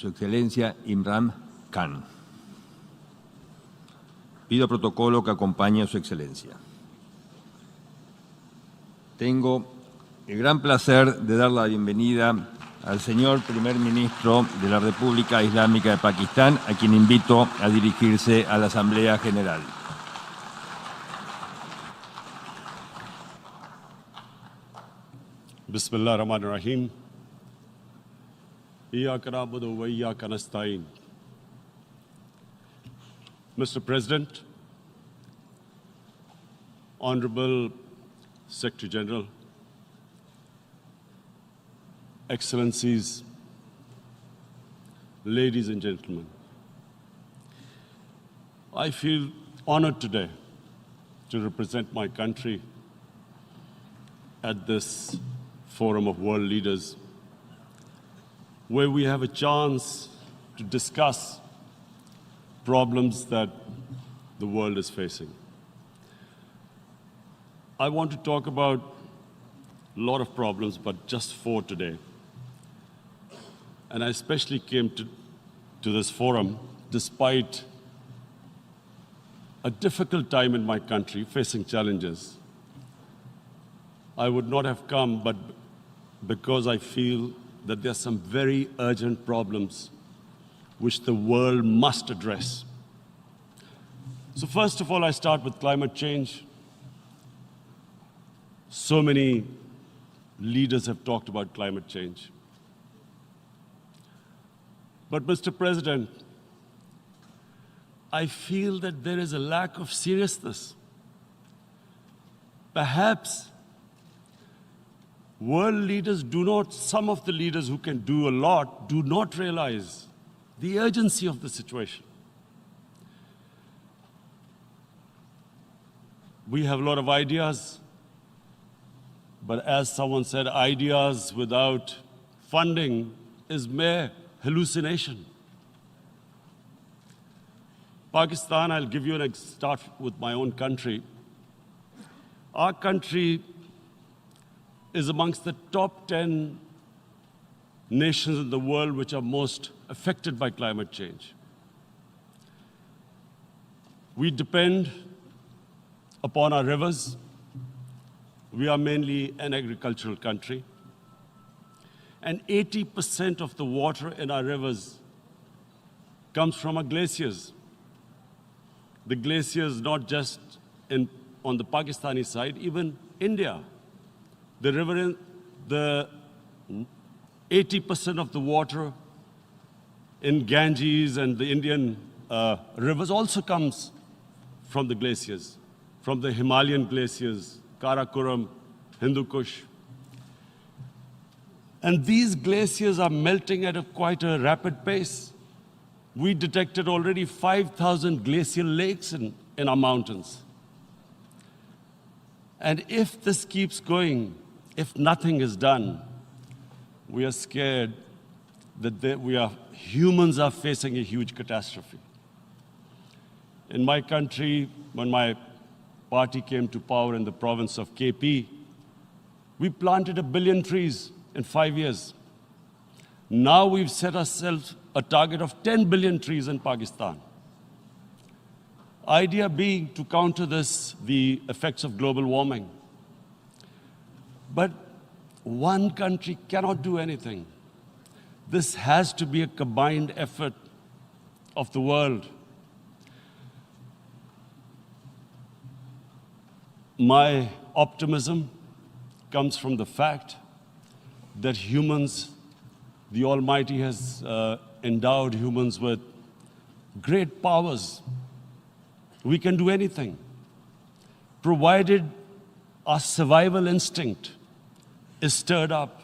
Su Excelencia Imran Khan. Pido protocolo que acompañe a Su Excelencia. Tengo el gran placer de dar la bienvenida al señor Primer Ministro de la República Islámica de Pakistán, a quien invito a dirigirse a la Asamblea General. Bismillah ar-Rahman ar-Rahim. Iyyaka na'budu wa iyyaka nasta'in. Mr. President, Honorable Secretary General, Excellencies, ladies and gentlemen, I feel honored today to represent my country at this Forum of World Leaders, where we have a chance to discuss problems that the world is facing. I want to talk about a lot of problems, but just 4 today. And I especially came to this forum despite a difficult time in my country, facing challenges. I would not have come, but because I feel that there are some very urgent problems which the world must address. So first of all, I start with climate change. So many leaders have talked about climate change. But Mr. President, I feel that there is a lack of seriousness. Perhaps world leaders some of the leaders who can do a lot, do not realize the urgency of the situation. We have a lot of ideas, but as someone said, ideas without funding is mere hallucination. Pakistan, I'll give you start with my own country. Our country is amongst the top 10 nations in the world which are most affected by climate change. We depend upon our rivers. We are mainly an agricultural country. And 80% of the water in our rivers comes from our glaciers. The glaciers not just on the Pakistani side, even India. The river, the 80% of the water in Ganges and the Indian rivers also comes from the glaciers, from the Himalayan glaciers, Karakoram, Hindu Kush. And these glaciers are melting at quite a rapid pace. We detected already 5,000 glacial lakes in our mountains. And if this keeps going, if nothing is done, we are scared that humans are facing a huge catastrophe. In my country, when my party came to power in the province of KP, we planted 1 billion trees in 5 years. Now we've set ourselves a target of 10 billion trees in Pakistan. Idea being to counter the effects of global warming. But one country cannot do anything. This has to be a combined effort of the world. My optimism comes from the fact that humans, the Almighty has endowed humans with great powers. We can do anything, provided our survival instinct is stirred up.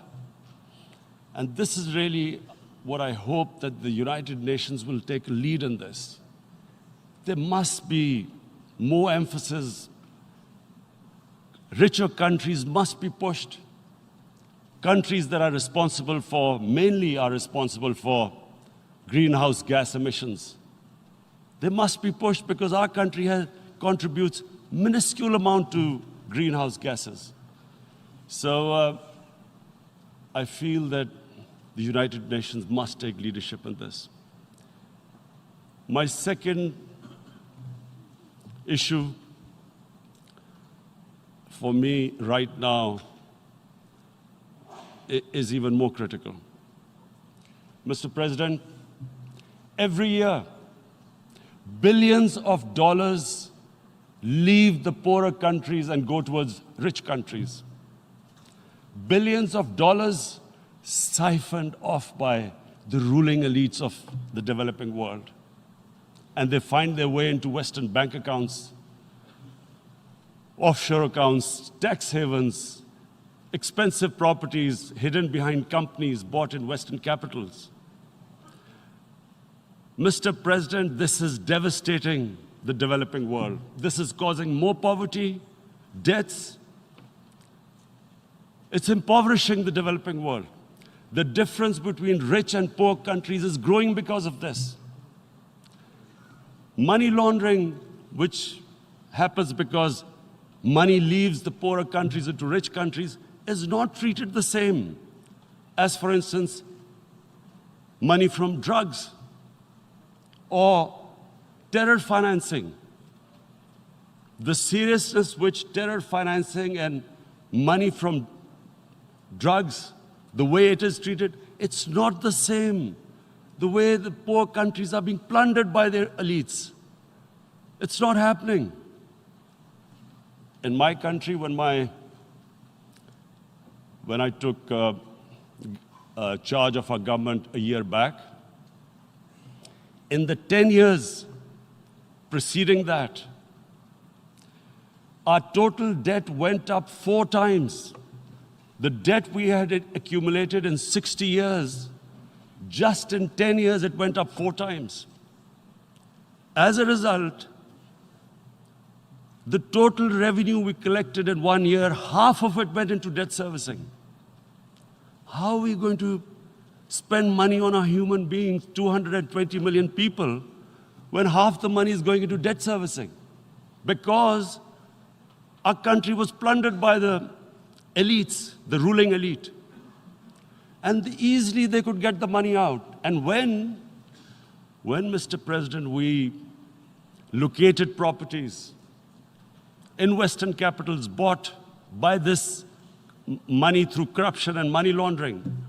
And this is really what I hope that the United Nations will take a lead in this. There must be more emphasis. Richer countries must be pushed. Countries that are responsible for, mainly are responsible for greenhouse gas emissions. They must be pushed because our country contributes minuscule amount to greenhouse gases. So I feel that the United Nations must take leadership in this. My second issue for me right now is even more critical. Mr. President, every year, billions of dollars leave the poorer countries and go towards rich countries. Billions of dollars siphoned off by the ruling elites of the developing world. And they find their way into Western bank accounts, offshore accounts, tax havens, expensive properties hidden behind companies bought in Western capitals. Mr. President, this is devastating the developing world. This is causing more poverty, debts. It's impoverishing the developing world. The difference between rich and poor countries is growing because of this. Money laundering, which happens because money leaves the poorer countries into rich countries, is not treated the same as, for instance, money from drugs or terror financing. The seriousness which terror financing and money from drugs, the way it is treated, it's not the same. The way the poor countries are being plundered by their elites. It's not happening. In my country, when I took charge of our government a year back, in the 10 years preceding that, our total debt went up 4 times. The debt we had accumulated in 60 years, just in 10 years, it went up 4 times. As a result, the total revenue we collected in 1 year, half of it went into debt servicing. How are we going to spend money on our human beings, 220 million people, when half the money is going into debt servicing? Because our country was plundered by the elites, the ruling elite. And easily they could get the money out. And when, Mr. President, we located properties in Western capitals bought by this money through corruption and money laundering,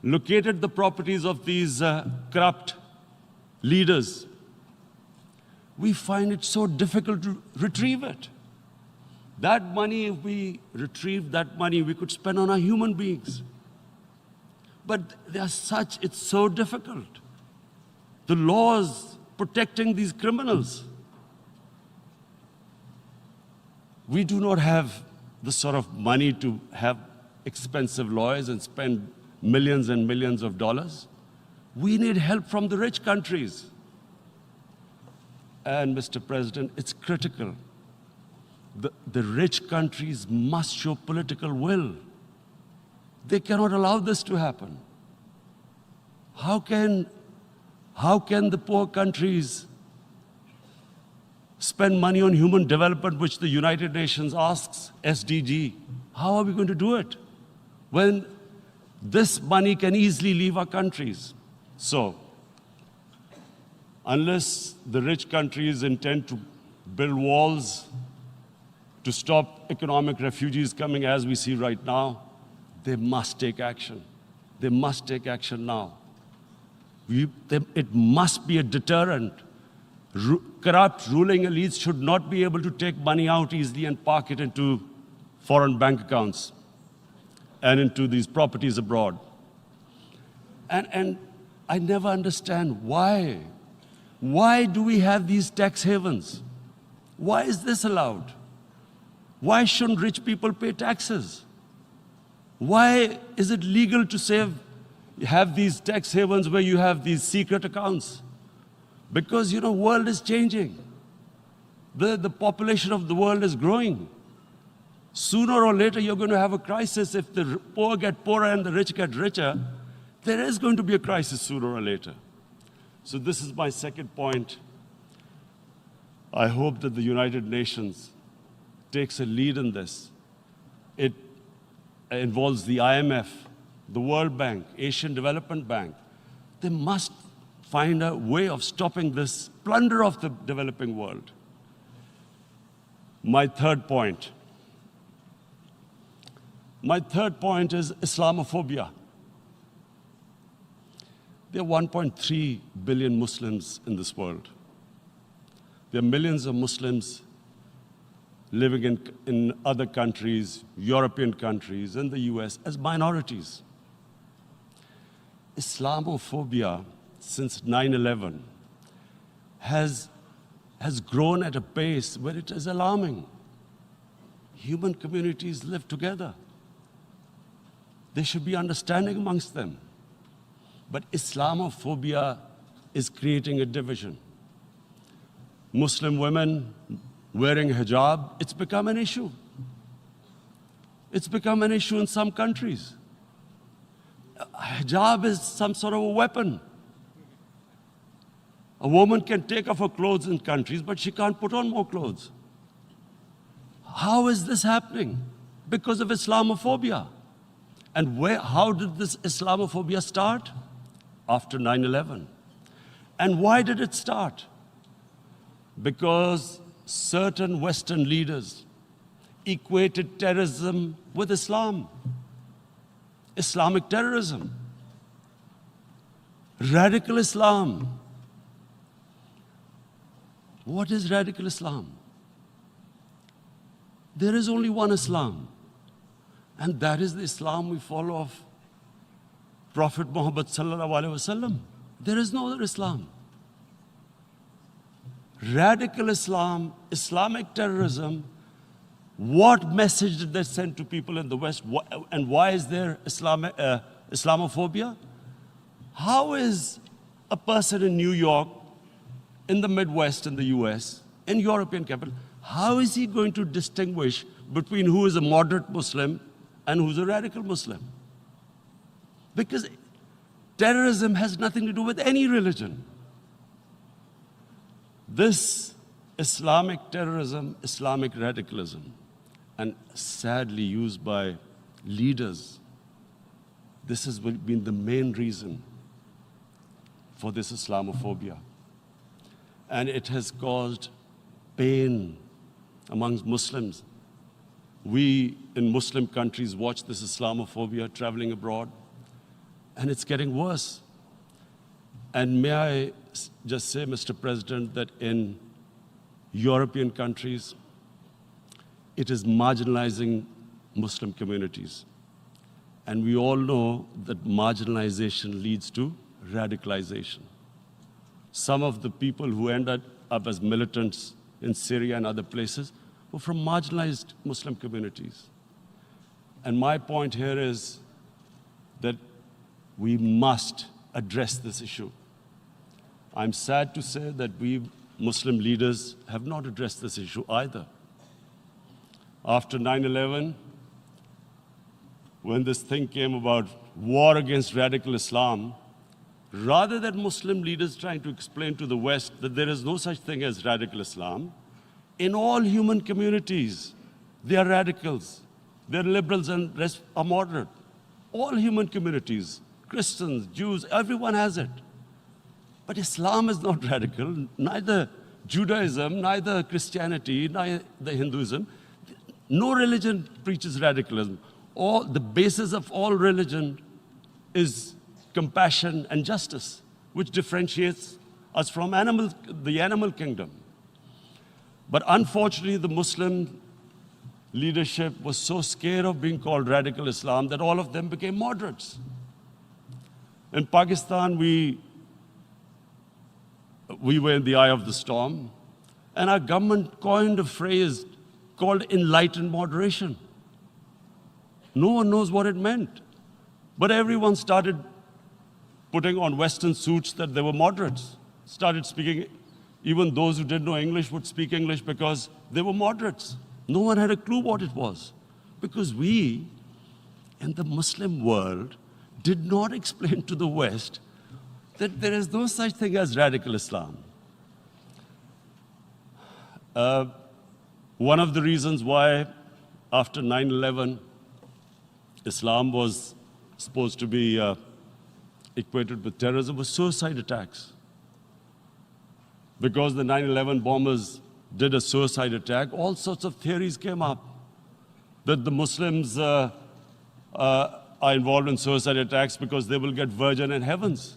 located the properties of these corrupt leaders, we find it so difficult to retrieve it. That money, if we retrieved that money, we could spend on our human beings. But it's so difficult. The laws protecting these criminals. We do not have the sort of money to have expensive lawyers and spend millions and millions of dollars. We need help from the rich countries. And Mr. President, it's critical. The rich countries must show political will. They cannot allow this to happen. How can the poor countries spend money on human development, which the United Nations asks, SDG? How are we going to do it when this money can easily leave our countries? So, unless the rich countries intend to build walls to stop economic refugees coming as we see right now, they must take action. They must take action now. It must be a deterrent. Corrupt ruling elites should not be able to take money out easily and park it into foreign bank accounts and into these properties abroad. And I never understand why. Why do we have these tax havens? Why is this allowed? Why shouldn't rich people pay taxes? Why is it legal to have these tax havens where you have these secret accounts? Because, the world is changing. The population of the world is growing. Sooner or later, you're going to have a crisis. If the poor get poorer and the rich get richer, there is going to be a crisis sooner or later. So this is my second point. I hope that the United Nations takes a lead in this. It involves the IMF, the World Bank, Asian Development Bank. They must find a way of stopping this plunder of the developing world. My third point is Islamophobia. There are 1.3 billion Muslims in this world. There are millions of Muslims living in other countries, European countries, and the US as minorities. Islamophobia, since 9/11, has grown at a pace where it is alarming. Human communities live together. There should be understanding amongst them. But Islamophobia is creating a division. Muslim women wearing hijab, it's become an issue. It's become an issue in some countries. Hijab is some sort of a weapon. A woman can take off her clothes in countries, but she can't put on more clothes. How is this happening? Because of Islamophobia. And how did this Islamophobia start? After 9/11. And why did it start? Because certain Western leaders equated terrorism with Islam. Islamic terrorism. Radical Islam. What is radical Islam? There is only one Islam, and that is the Islam we follow of Prophet Muhammad sallallahu alaihi wasallam. There is no other Islam. Radical Islam, Islamic terrorism, what message did they send to people in the West? And why is there Islamophobia? How is a person in New York, in the Midwest, in the US, in European capital, how is he going to distinguish between who is a moderate Muslim and who's a radical Muslim? Because terrorism has nothing to do with any religion. This Islamic terrorism, Islamic radicalism, and sadly used by leaders, this has been the main reason for this Islamophobia. And it has caused pain amongst Muslims. We in Muslim countries watch this Islamophobia traveling abroad, and it's getting worse. And may I just say, Mr. President, that in European countries, it is marginalizing Muslim communities. And we all know that marginalization leads to radicalization. Some of the people who ended up as militants in Syria and other places were from marginalized Muslim communities. And my point here is that we must address this issue. I'm sad to say that we Muslim leaders have not addressed this issue either. After 9/11, when this thing came about war against radical Islam, rather than Muslim leaders trying to explain to the West that there is no such thing as radical Islam, in all human communities, they are radicals. They're liberals and rest are moderate. All human communities, Christians, Jews, everyone has it. But Islam is not radical, neither Judaism, neither Christianity, neither Hinduism. No religion preaches radicalism. The basis of all religion is compassion and justice, which differentiates us from the animal kingdom. But unfortunately, the Muslim leadership was so scared of being called radical Islam that all of them became moderates. In Pakistan, we were in the eye of the storm, and our government coined a phrase called enlightened moderation. No one knows what it meant. But everyone started putting on Western suits that they were moderates, started speaking. Even those who didn't know English would speak English because they were moderates. No one had a clue what it was. Because we, in the Muslim world, did not explain to the West that there is no such thing as radical Islam. One of the reasons why, after 9/11, Islam was supposed to be equated with terrorism was suicide attacks. Because the 9/11 bombers did a suicide attack, all sorts of theories came up that the Muslims are involved in suicide attacks because they will get virgin in heavens.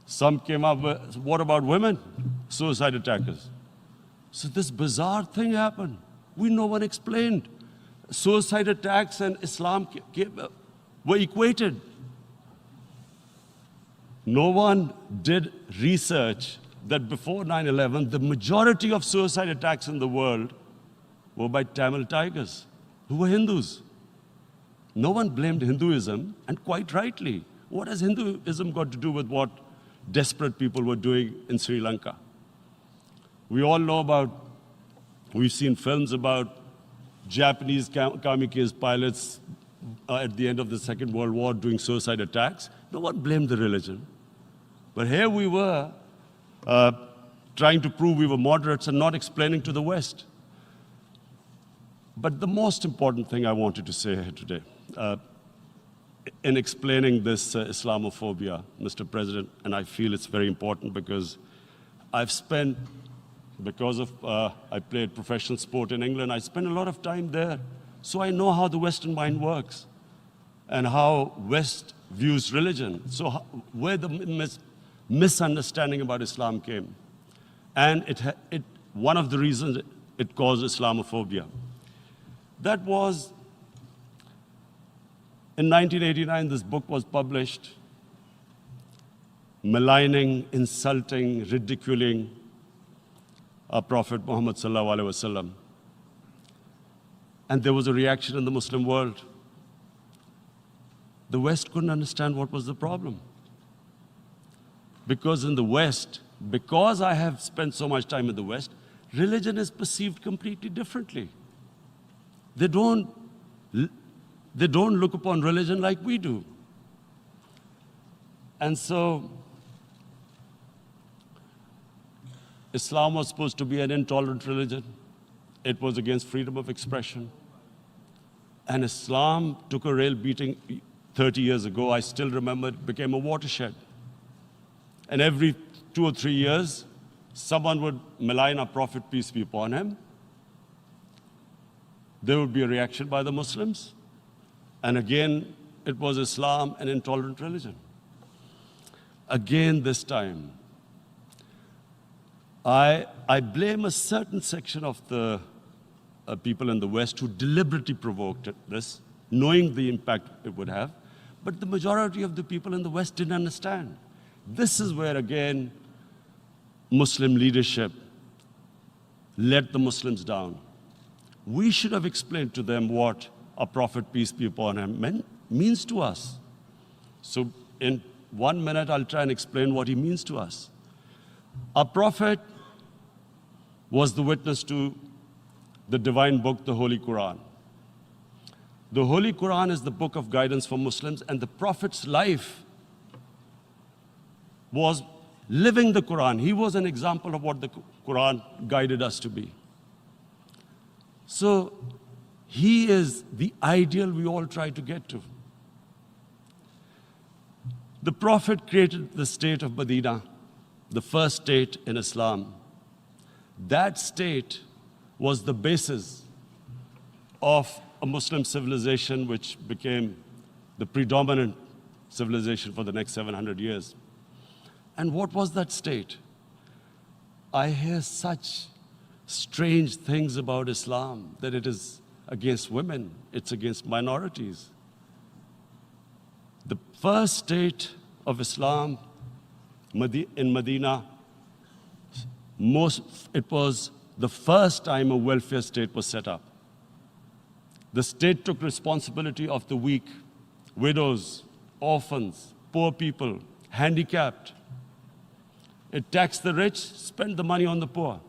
Some came up with, what about women, suicide attackers? So this bizarre thing happened. No one explained. Suicide attacks and Islam were equated. No one did research that before 9/11, the majority of suicide attacks in the world were by Tamil tigers, who were Hindus. No one blamed Hinduism, and quite rightly. What has Hinduism got to do with what desperate people were doing in Sri Lanka? We all know about, we've seen films about Japanese kamikaze pilots at the end of the Second World War doing suicide attacks. No one blamed the religion. But here we were trying to prove we were moderates and not explaining to the West. But the most important thing I wanted to say here today, in explaining this Islamophobia, Mr. President, and I feel it's very important because I've spent, because of I played professional sport in England, I spent a lot of time there. So I know how the Western mind works and how West views religion. So where the misunderstanding about Islam came. And one of the reasons it caused Islamophobia. That was, in 1989, this book was published, maligning, insulting, ridiculing our Prophet Muhammad sallallahu alaihi wasallam. And there was a reaction in the Muslim world. The West couldn't understand what was the problem. Because in the West, because I have spent so much time in the West, religion is perceived completely differently. They don't look upon religion like we do. And so, Islam was supposed to be an intolerant religion. It was against freedom of expression. And Islam took a real beating 30 years ago. I still remember it became a watershed. And every 2 or 3 years, someone would malign our Prophet, peace be upon him. There would be a reaction by the Muslims. And again, it was Islam, an intolerant religion. Again, this time, I blame a certain section of the people in the West who deliberately provoked this, knowing the impact it would have. But the majority of the people in the West didn't understand. This is where, again, Muslim leadership let the Muslims down. We should have explained to them what our Prophet, peace be upon him, means to us. So in 1 minute, I'll try and explain what he means to us. Our Prophet was the witness to the divine book, the Holy Quran. The Holy Quran is the book of guidance for Muslims, and the Prophet's life was living the Quran. He was an example of what the Quran guided us to be. So he is the ideal we all try to get to. The Prophet created the state of Medina, the first state in Islam. That state was the basis of a Muslim civilization which became the predominant civilization for the next 700 years. And what was that state? I hear such strange things about Islam, that it is against women, it's against minorities. The first state of Islam in Medina, it was the first time a welfare state was set up. The state took responsibility of the weak, widows, orphans, poor people, handicapped. It taxed the rich, spent the money on the poor.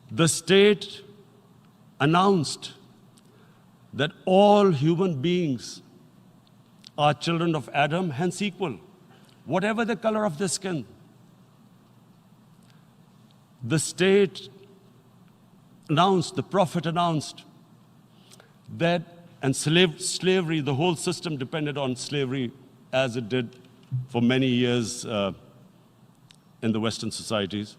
The state announced that all human beings are children of Adam, hence equal, whatever the color of their skin. The state announced, the Prophet announced, that And slavery, the whole system depended on slavery as it did for many years in the Western societies.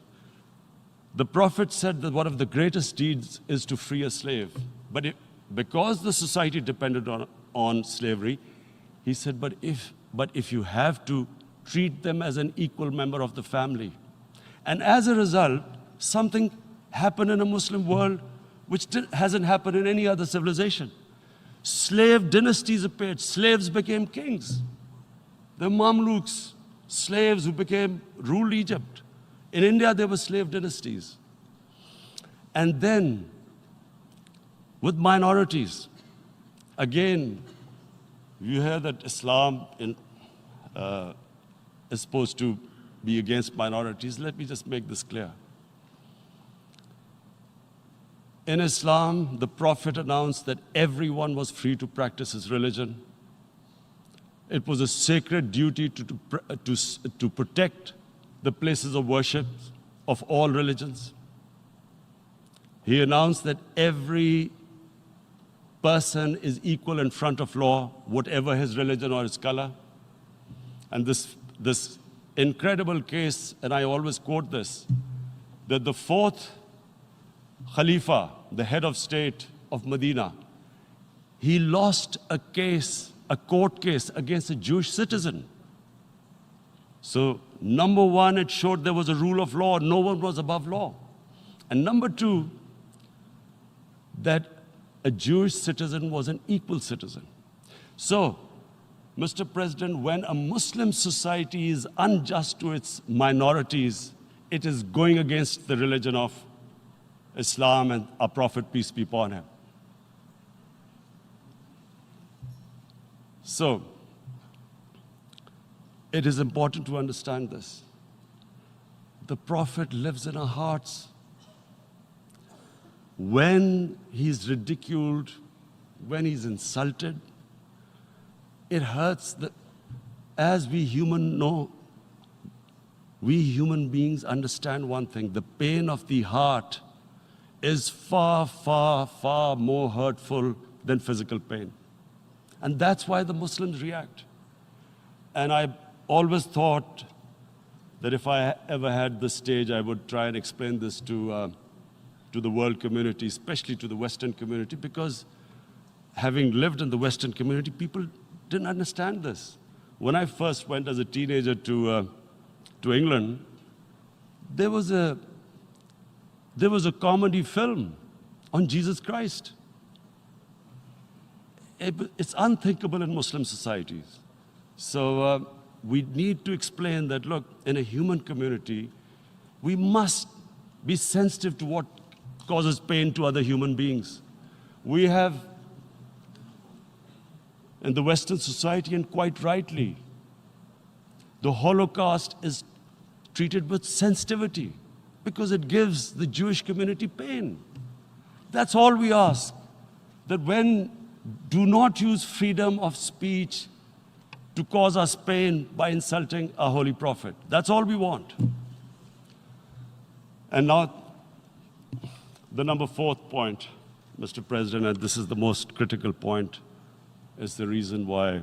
The Prophet said that one of the greatest deeds is to free a slave. But because the society depended on slavery, he said, but if you have to, treat them as an equal member of the family. And as a result, something happened in a Muslim world which hasn't happened in any other civilization. Slave dynasties appeared. Slaves became kings. The Mamluks, slaves who ruled Egypt. In India, there were slave dynasties. And then, with minorities, again, you hear that Islam is supposed to be against minorities. Let me just make this clear. In Islam, the Prophet announced that everyone was free to practice his religion. It was a sacred duty to protect the places of worship of all religions. He announced that every person is equal in front of law, whatever his religion or his color. And this incredible case, and I always quote this, that the fourth Khalifa, the head of state of Medina, he lost a court case against a Jewish citizen. So, number one, it showed there was a rule of law, no one was above law. And number two, that a Jewish citizen was an equal citizen. So, Mr. President, when a Muslim society is unjust to its minorities, it is going against the religion of Islam and our Prophet, peace be upon him. So, it is important to understand this. The Prophet lives in our hearts. When he's ridiculed, when he's insulted, it hurts. As we human beings understand one thing, the pain of the heart is far, far, far more hurtful than physical pain. And that's why the Muslims react. And I always thought that if I ever had this stage, I would try and explain this to the world community, especially to the Western community, because having lived in the Western community, people didn't understand this. When I first went as a teenager to England, there was a comedy film on Jesus Christ. It's unthinkable in Muslim societies. So we need to explain that, look, in a human community, we must be sensitive to what causes pain to other human beings. We have, in the Western society, and quite rightly, the Holocaust is treated with sensitivity because it gives the Jewish community pain. That's all we ask, that do not use freedom of speech to cause us pain by insulting our Holy Prophet. That's all we want. And now, the number fourth point, Mr. President, and this is the most critical point, is the reason why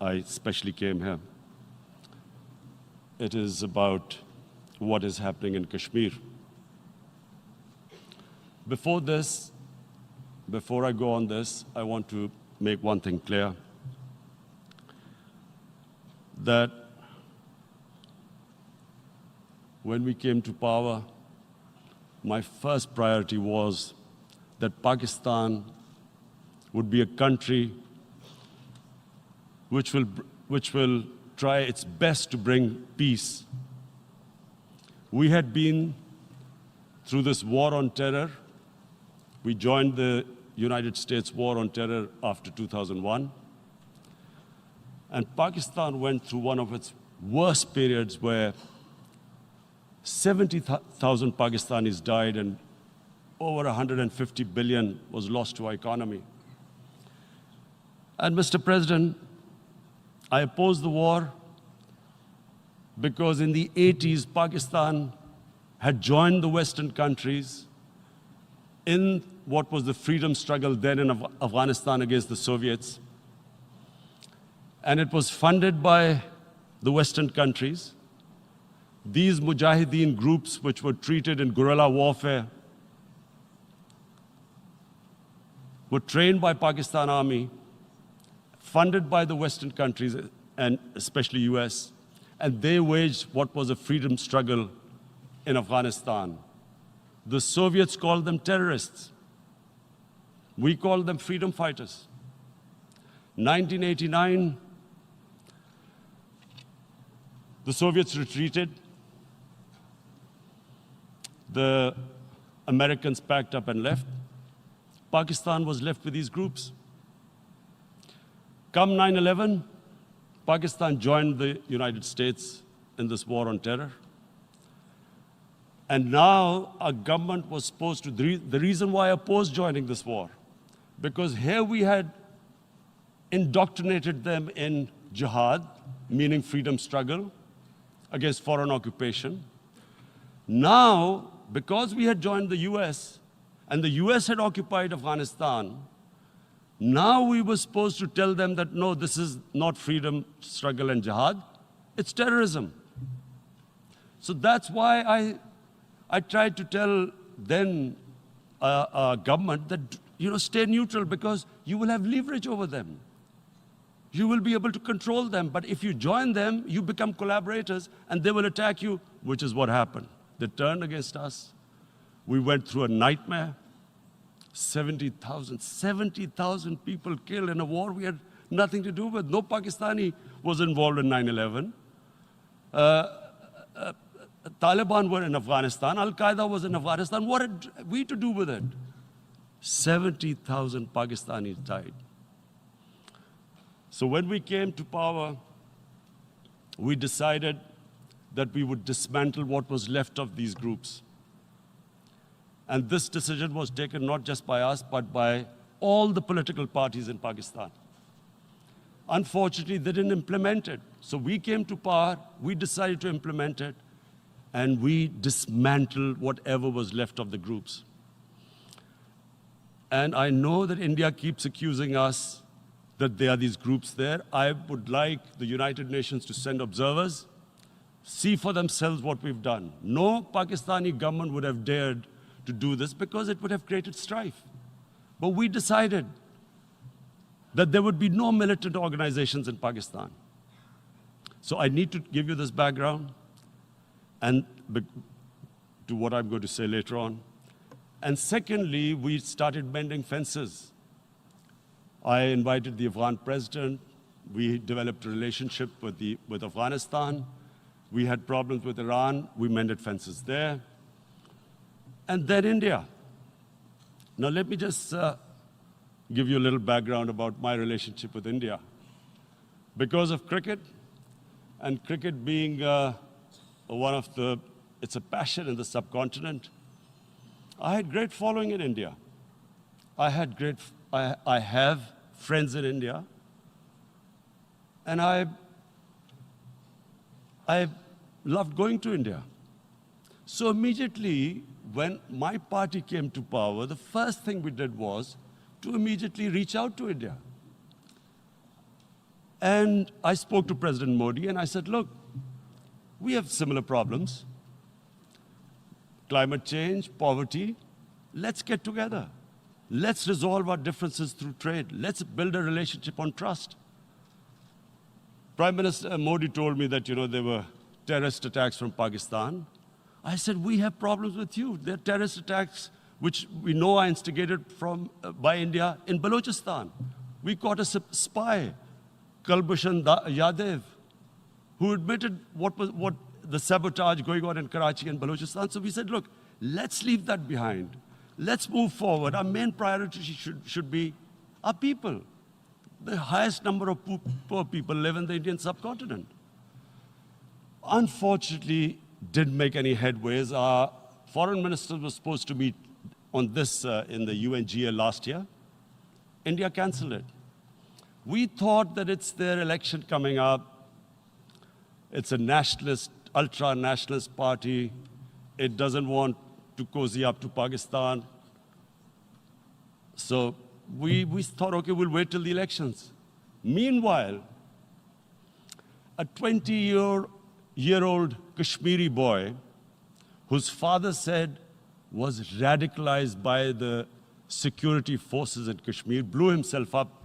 I especially came here. It is about what is happening in Kashmir. Before I go on this, I want to make one thing clear, that when we came to power, my first priority was that Pakistan would be a country which will try its best to bring peace. We had been through this war on terror. We joined the United States war on terror after 2001. And Pakistan went through one of its worst periods where 70,000 Pakistanis died and over 150 billion was lost to our economy. And Mr. President, I opposed the war because in the 80s, Pakistan had joined the Western countries in what was the freedom struggle then in Afghanistan against the Soviets. And it was funded by the Western countries. These Mujahideen groups, which were treated in guerrilla warfare, were trained by Pakistan Army, funded by the Western countries, and especially US, and they waged what was a freedom struggle in Afghanistan. The Soviets called them terrorists. We called them freedom fighters. 1989, the Soviets retreated. The Americans packed up and left. Pakistan was left with these groups. Come 9/11, Pakistan joined the United States in this war on terror. And now our government was supposed to, the reason why I opposed joining this war, because here we had indoctrinated them in jihad, meaning freedom struggle against foreign occupation. Now, because we had joined the US, and the US had occupied Afghanistan, now we were supposed to tell them that, no, this is not freedom struggle and jihad, it's terrorism. So that's why I tried to tell then government that, stay neutral because you will have leverage over them. You will be able to control them. But if you join them, you become collaborators and they will attack you, which is what happened. They turned against us. We went through a nightmare. 70,000 people killed in a war we had nothing to do with. No Pakistani was involved in 9/11. Taliban were in Afghanistan. Al-Qaeda was in Afghanistan. What had we to do with it? 70,000 Pakistanis died. So when we came to power, we decided that we would dismantle what was left of these groups. And this decision was taken not just by us, but by all the political parties in Pakistan. Unfortunately, they didn't implement it. So we came to power, we decided to implement it, and we dismantled whatever was left of the groups. And I know that India keeps accusing us that there are these groups there. I would like the United Nations to send observers, see for themselves what we've done. No Pakistani government would have dared to do this because it would have created strife. But we decided that there would be no militant organizations in Pakistan. So I need to give you this background and to what I'm going to say later on. And secondly, we started mending fences. I invited the Afghan president. We developed a relationship with Afghanistan. We had problems with Iran. We mended fences there. And then India. Now let me just give you a little background about my relationship with India. Because of cricket, and cricket being it's a passion in the subcontinent, I had great following in India. I have friends in India. And I loved going to India. So immediately, when my party came to power, the first thing we did was to immediately reach out to India. And I spoke to President Modi and I said, look, we have similar problems. Climate change, poverty, let's get together. Let's resolve our differences through trade. Let's build a relationship on trust. Prime Minister Modi told me that, there were terrorist attacks from Pakistan. I said, we have problems with you. There are terrorist attacks which we know are instigated by India in Balochistan. We caught a spy, Kulbhushan Yadav, who admitted what the sabotage going on in Karachi and Balochistan. So we said, look, let's leave that behind. Let's move forward. Our main priority should be our people. The highest number of poor people live in the Indian subcontinent. Unfortunately, didn't make any headways. Our foreign ministers were supposed to meet on this in the UNGA last year. India canceled it. We thought that it's their election coming up. It's a nationalist, ultra-nationalist party. It doesn't want to cozy up to Pakistan. So we thought, okay, we'll wait till the elections. Meanwhile, a 20-year-old Kashmiri boy, whose father said was radicalized by the security forces in Kashmir, blew himself up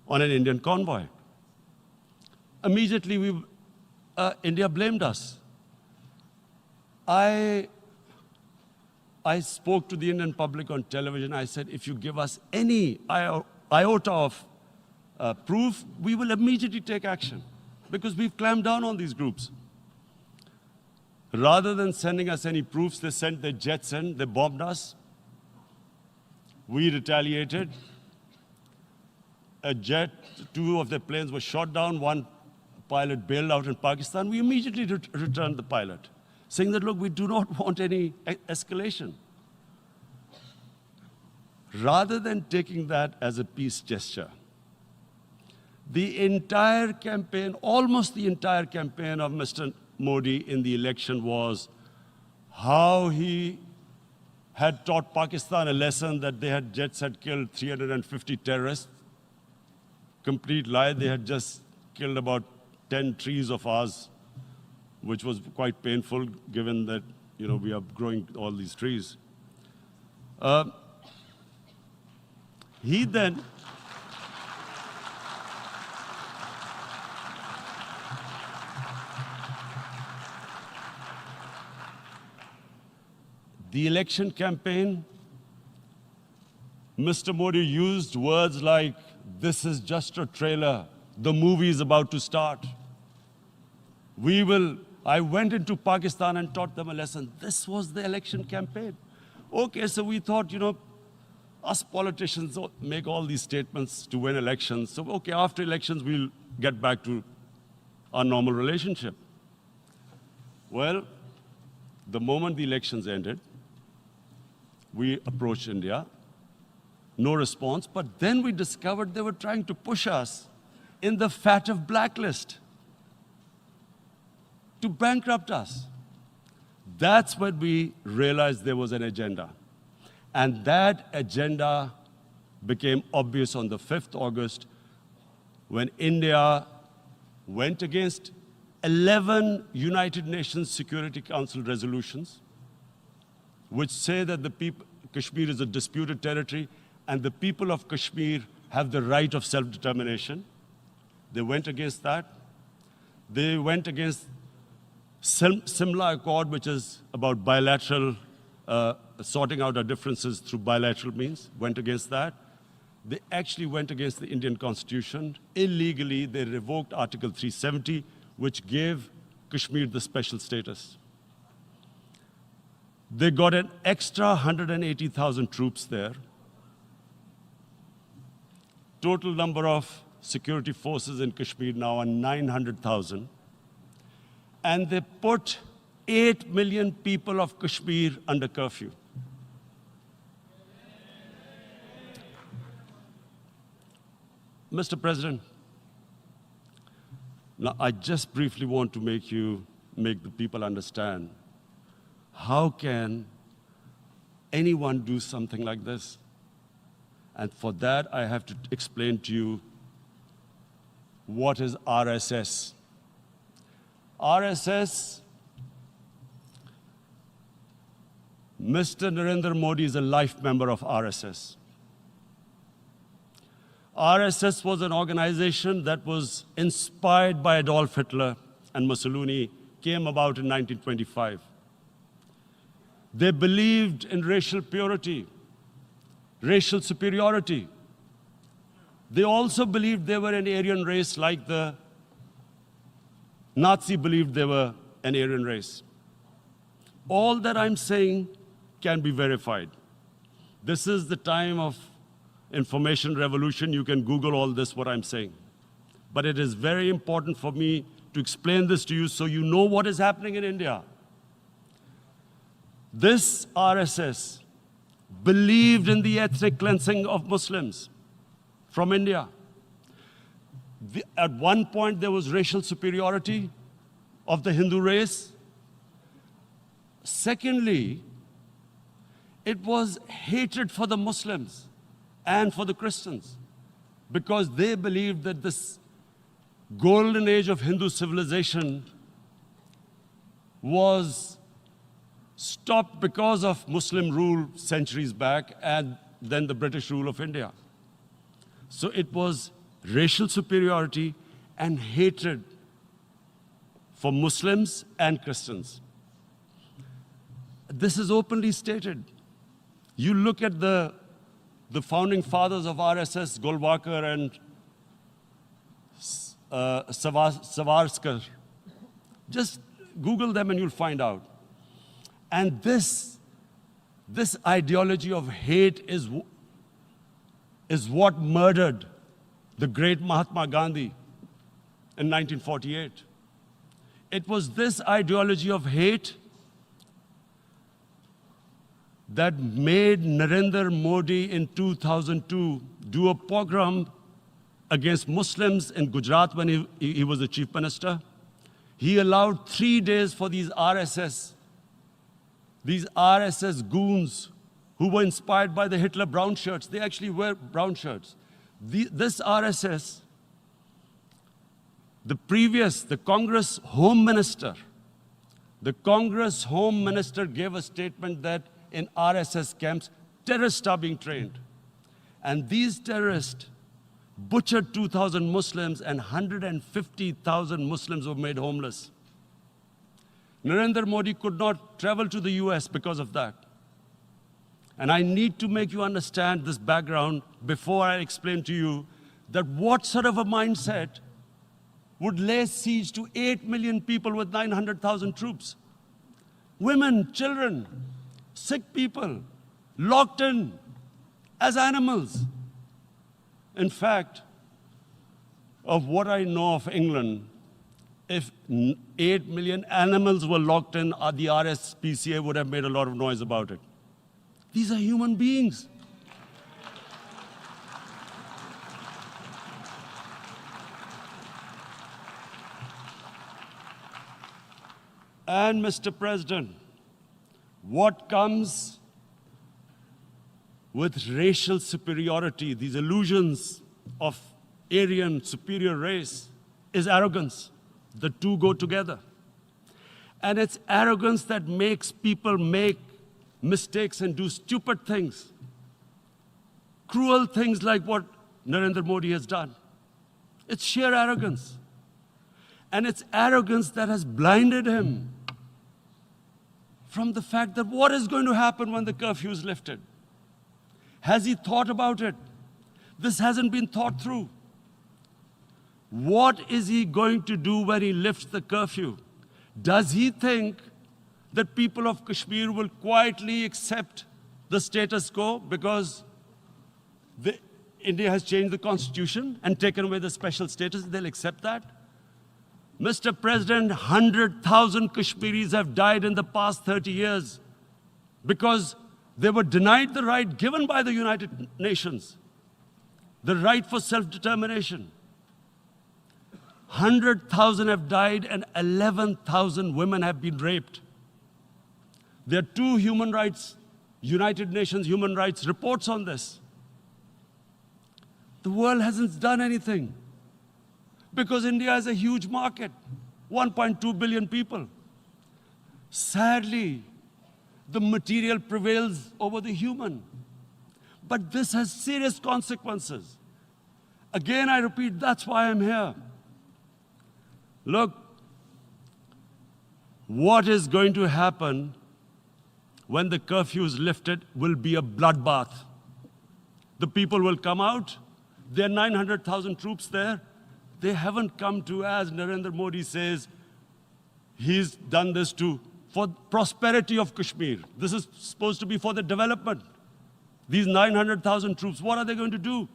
on an Indian convoy. Immediately, India blamed us. I spoke to the Indian public on television. I said, if you give us any iota of proof, we will immediately take action, because we've clamped down on these groups. Rather than sending us any proofs, they sent their jets in, they bombed us. We retaliated. A jet, 2 of their planes were shot down, 1 pilot bailed out in Pakistan. We immediately returned the pilot, saying that, look, we do not want any escalation. Rather than taking that as a peace gesture, the entire campaign, almost the entire campaign of Mr. Modi in the election was how he had taught Pakistan a lesson that jets had killed 350 terrorists. Complete lie. They had just killed about 10 trees of ours, which was quite painful given that, we are growing all these trees. He then the election campaign, Mr. Modi used words like, this is just a trailer, the movie is about to start. I went into Pakistan and taught them a lesson. This was the election campaign. Okay, so we thought, us politicians make all these statements to win elections. So, okay, after elections, we'll get back to our normal relationship. Well, the moment the elections ended, we approached India, no response, but then we discovered they were trying to push us in the fat of blacklist to bankrupt us. That's when we realized there was an agenda. And that agenda became obvious on the 5th August when India went against 11 United Nations Security Council resolutions, which say that Kashmir is a disputed territory and the people of Kashmir have the right of self-determination. They went against that. They went against Simla Accord, which is about bilateral, sorting out our differences through bilateral means, went against that. They actually went against the Indian Constitution. Illegally, they revoked Article 370, which gave Kashmir the special status. They got an extra 180,000 troops there. Total number of security forces in Kashmir now are 900,000. And they put 8 million people of Kashmir under curfew. Mr. President, now I just briefly want to make the people understand, how can anyone do something like this? And for that, I have to explain to you what is RSS. RSS, Mr. Narendra Modi is a life member of RSS. RSS was an organization that was inspired by Adolf Hitler and Mussolini, came about in 1925. They believed in racial purity, racial superiority. They also believed they were an Aryan race like the Nazi believed they were an Aryan race. All that I'm saying can be verified. This is the time of information revolution. You can Google all this, what I'm saying. But it is very important for me to explain this to you so you know what is happening in India. This RSS believed in the ethnic cleansing of Muslims from India. At one point, there was racial superiority of the Hindu race. Secondly, it was hatred for the Muslims. and for the Christians, because they believed that this golden age of Hindu civilization was stopped because of Muslim rule centuries back and then the British rule of India. So it was racial superiority and hatred for Muslims and Christians. This is openly stated. You look at the founding fathers of RSS, Golwalkar and Savarkar. Just Google them and you'll find out. And this ideology of hate is what murdered the great Mahatma Gandhi in 1948. It was this ideology of hate that made Narendra Modi in 2002 do a pogrom against Muslims in Gujarat when he was the chief minister. He allowed 3 days for these RSS goons who were inspired by the Hitler brown shirts. They actually wear brown shirts. This RSS, the Congress Home Minister gave a statement that in RSS camps, terrorists are being trained. And these terrorists butchered 2,000 Muslims and 150,000 Muslims were made homeless. Narendra Modi could not travel to the US because of that. And I need to make you understand this background before I explain to you that what sort of a mindset would lay siege to 8 million people with 900,000 troops. Women, children, sick people, locked in as animals. In fact, of what I know of England, if 8 million animals were locked in, the RSPCA would have made a lot of noise about it. These are human beings. And Mr. President, what comes with racial superiority, these illusions of Aryan superior race, is arrogance. The two go together. And it's arrogance that makes people make mistakes and do stupid things. Cruel things like what Narendra Modi has done. It's sheer arrogance. And it's arrogance that has blinded him from the fact that what is going to happen when the curfew is lifted? Has he thought about it? This hasn't been thought through. What is he going to do when he lifts the curfew? Does he think that people of Kashmir will quietly accept the status quo because India has changed the constitution and taken away the special status? They'll accept that? Mr. President, 100,000 Kashmiris have died in the past 30 years because they were denied the right given by the United Nations, the right for self-determination. 100,000 have died and 11,000 women have been raped. There are 2 United Nations human rights reports on this. The world hasn't done anything because India is a huge market, 1.2 billion people. Sadly, the material prevails over the human. But this has serious consequences. Again, I repeat, that's why I'm here. Look, what is going to happen when the curfew is lifted will be a bloodbath. The people will come out. There are 900,000 troops there. They haven't come to, as Narendra Modi says, he's done this for prosperity of Kashmir. This is supposed to be for the development. These 900,000 troops, what are they going to do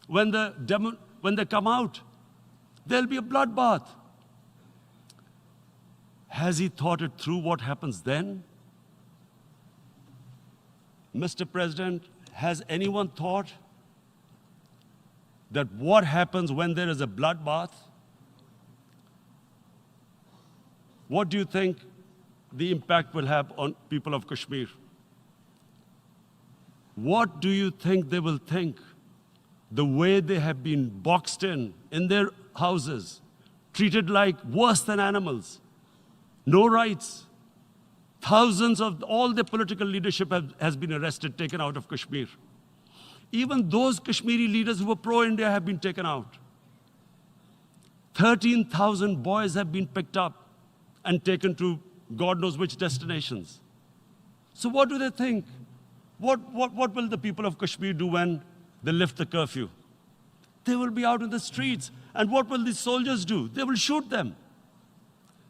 when they come out? There'll be a bloodbath. Has he thought it through what happens then? Mr. President, has anyone thought that what happens when there is a bloodbath? What do you think the impact will have on people of Kashmir? What do you think they will think? the way they have been boxed in their houses, treated like worse than animals, no rights. Thousands of all the political leadership has been arrested, taken out of Kashmir. Even those Kashmiri leaders who were pro-India have been taken out. 13,000 boys have been picked up and taken to God knows which destinations. So what do they think? What will the people of Kashmir do when they lift the curfew? They will be out in the streets. And what will these soldiers do? They will shoot them.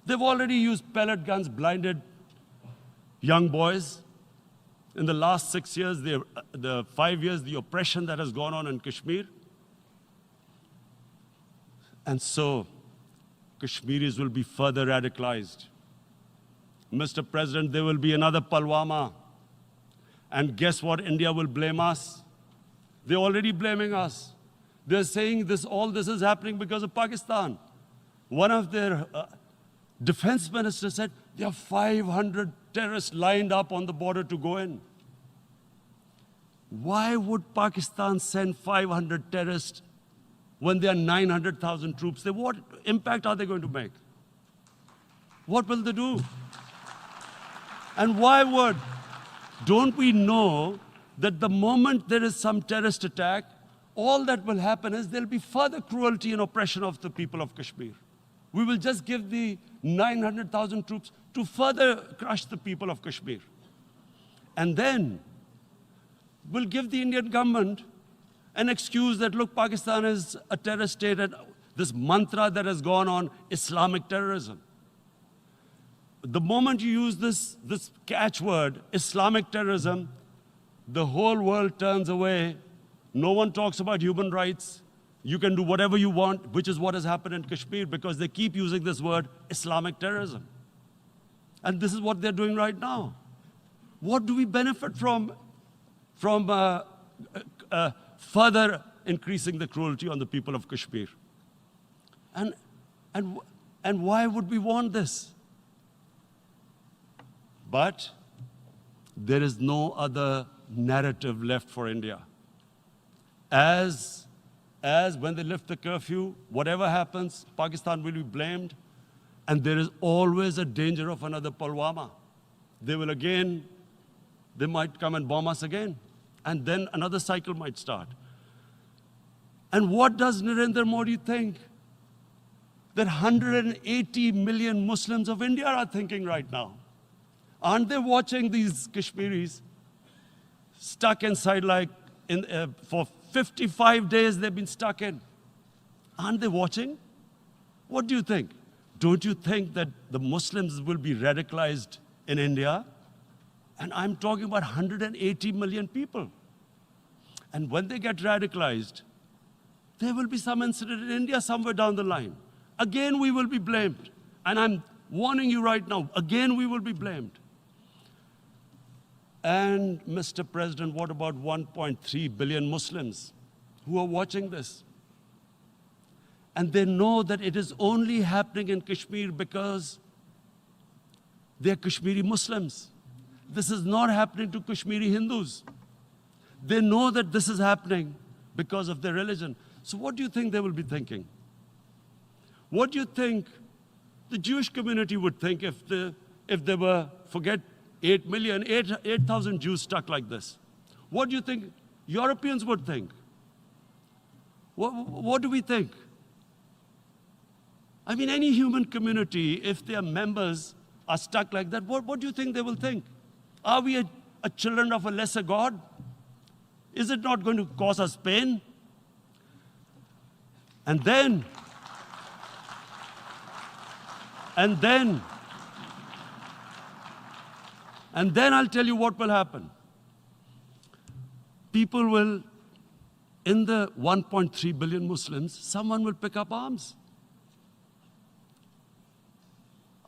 They've already used pellet guns, blinded young boys. In the last 6 years, the 5 years, the oppression that has gone on in Kashmir. And so, Kashmiris will be further radicalized. Mr. President, there will be another Pulwama. And guess what? India will blame us. They're already blaming us. They're saying all this is happening because of Pakistan. One of their defense ministers said, there are 500 terrorists lined up on the border to go in. Why would Pakistan send 500 terrorists when there are 900,000 troops? What impact are they going to make? What will they do? And why would? Don't we know that the moment there is some terrorist attack, all that will happen is there'll be further cruelty and oppression of the people of Kashmir. We will just give the 900,000 troops to further crush the people of Kashmir. And then we'll give the Indian government an excuse that, look, Pakistan is a terrorist state, and this mantra that has gone on, Islamic terrorism. The moment you use this catchword, Islamic terrorism, the whole world turns away. No one talks about human rights. You can do whatever you want, which is what has happened in Kashmir, because they keep using this word, Islamic terrorism. And this is what they're doing right now. What do we benefit from further increasing the cruelty on the people of Kashmir? And why would we want this? But there is no other narrative left for India. As when they lift the curfew, whatever happens, Pakistan will be blamed, and there is always a danger of another Pulwama. They might come and bomb us again, and then another cycle might start. And what does Narendra Modi think? That 180 million Muslims of India are thinking right now. Aren't they watching these Kashmiris stuck inside for 55 days they've been stuck in? Aren't they watching? What do you think? Don't you think that the Muslims will be radicalized in India? And I'm talking about 180 million people. And when they get radicalized, there will be some incident in India somewhere down the line. Again, we will be blamed. And I'm warning you right now, again, we will be blamed. And Mr. President, what about 1.3 billion Muslims who are watching this? And they know that it is only happening in Kashmir because they're Kashmiri Muslims. This is not happening to Kashmiri Hindus. They know that this is happening because of their religion. So what do you think they will be thinking? What do you think the Jewish community would think if there were, forget 8,000 Jews stuck like this? What do you think Europeans would think? What do we think? I mean, any human community, if their members are stuck like that, what do you think they will think? Are we a children of a lesser God? Is it not going to cause us pain? And then I'll tell you what will happen. People will, in the 1.3 billion Muslims, someone will pick up arms.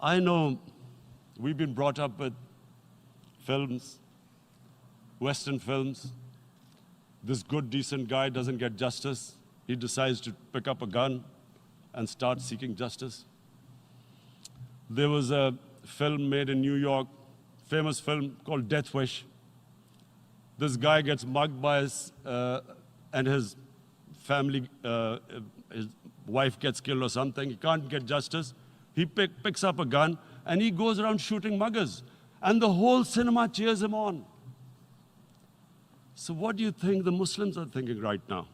I know we've been brought up with films, Western films. This good, decent guy doesn't get justice. He decides to pick up a gun and start seeking justice. There was a film made in New York, famous film called Death Wish. This guy gets mugged by his family, his wife gets killed or something, he can't get justice, he picks up a gun and he goes around shooting muggers. And the whole cinema cheers him on. So what do you think the Muslims are thinking right now?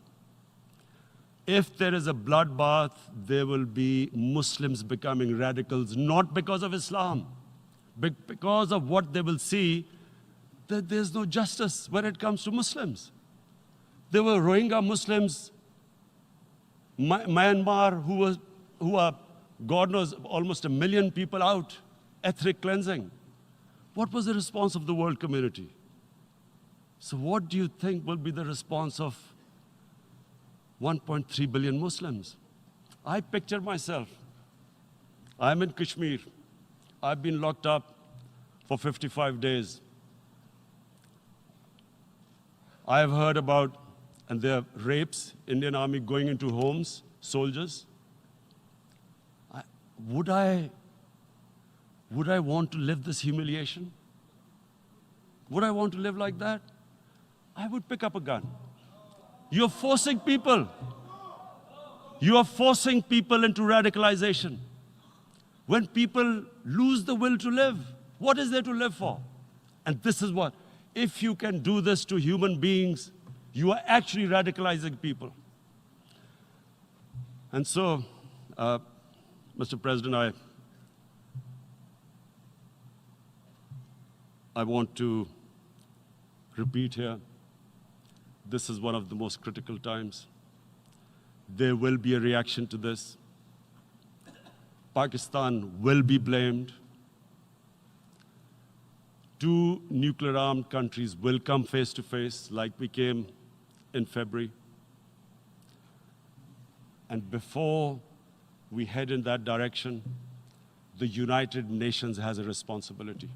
If there is a bloodbath, there will be Muslims becoming radicals, not because of Islam, but because of what they will see, that there's no justice when it comes to Muslims. There were Rohingya Muslims, Myanmar, who are, God knows, almost 1 million people out, ethnic cleansing. What was the response of the world community? So what do you think will be the response of 1.3 billion Muslims? I picture myself. I'm in Kashmir. I've been locked up for 55 days. I've heard about, and there are rapes, Indian Army going into homes, soldiers. Would I want to live this humiliation? Would I want to live like that? I would pick up a gun. You're forcing people. You are forcing people into radicalization. When people lose the will to live, what is there to live for? And this is what, if you can do this to human beings, you are actually radicalizing people. And so, Mr. President, I want to repeat here, this is one of the most critical times. There will be a reaction to this. Pakistan will be blamed. 2 nuclear-armed countries will come face to face like we came in February. And before we head in that direction, the United Nations has a responsibility.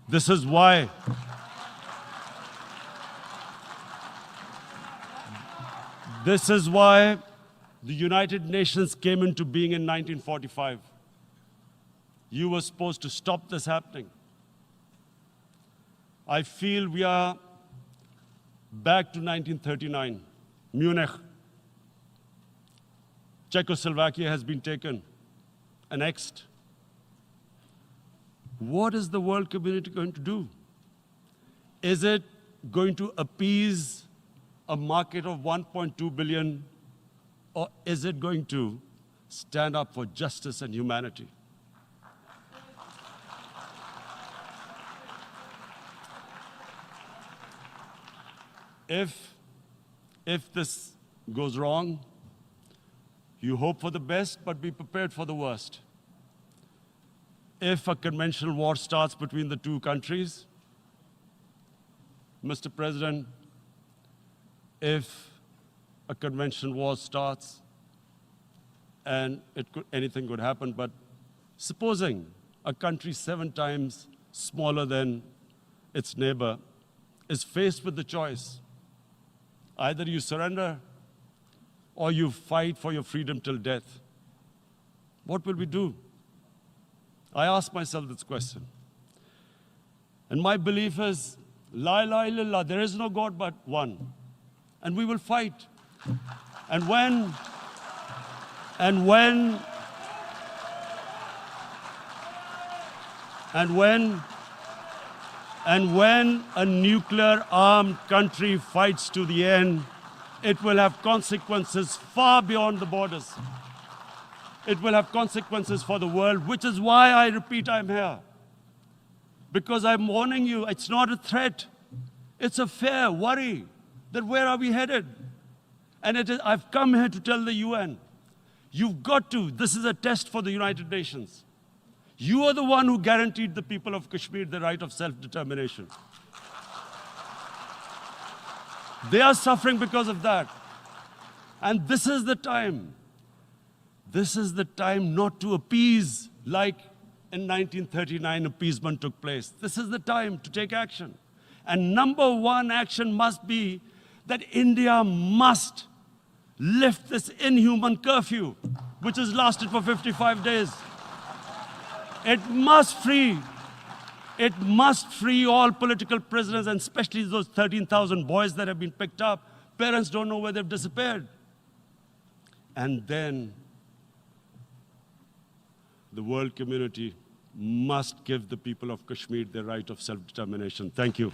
This is why the United Nations came into being in 1945. You were supposed to stop this happening. I feel we are back to 1939, Munich. Czechoslovakia has been taken, annexed. What is the world community going to do? Is it going to appease a market of 1.2 billion, or is it going to stand up for justice and humanity? If this goes wrong, you hope for the best, but be prepared for the worst. If a conventional war starts between the 2 countries, Mr. President, if a conventional war starts, and anything could happen, but supposing a country 7 times smaller than its neighbor is faced with the choice, either you surrender or you fight for your freedom till death, what will we do? I ask myself this question. And my belief is, La ilaha illallah, there is no God but one. And we will fight. And when a nuclear-armed country fights to the end, it will have consequences far beyond the borders. It will have consequences for the world, which is why I repeat I'm here. Because I'm warning you, it's not a threat. It's a fair worry that where are we headed? And I've come here to tell the UN, you've got to, this is a test for the United Nations. You are the one who guaranteed the people of Kashmir the right of self-determination. They are suffering because of that. And this is the time. This is the time not to appease like in 1939 appeasement took place. This is the time to take action. And number 1 action must be that India must lift this inhuman curfew, which has lasted for 55 days. It must free all political prisoners, and especially those 13,000 boys that have been picked up. Parents don't know where they've disappeared. And then the world community must give the people of Kashmir the right of self-determination. Thank you.